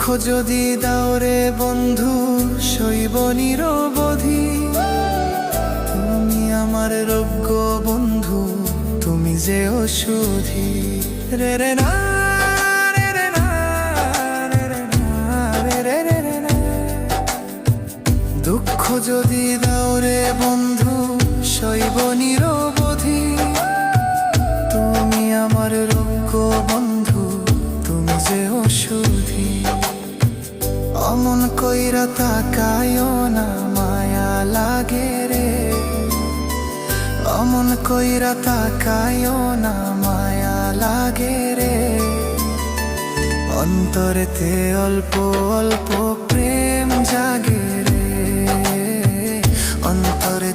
যদি দাও রে বন্ধু সইব নিরবধি। তুমি আমার রোগ্য বন্ধু, তুমি যে ওষুধি। রে রে না রে রে না রে রে না রে রে রে রে না। দুঃখ যদি দাও রে বন্ধু সইব নিরবধি। তুমি আমার রোগ্য বন্ধু, তুমি যে ওষুধি। অমন কইরা তাকায়ও না, মায়া লাগে রে। অমন কইরা তাকায়ও না, মায়া লাগে রে। অন্তরেতে অল্প অল্প প্রেম জাগে রে। অন্তরে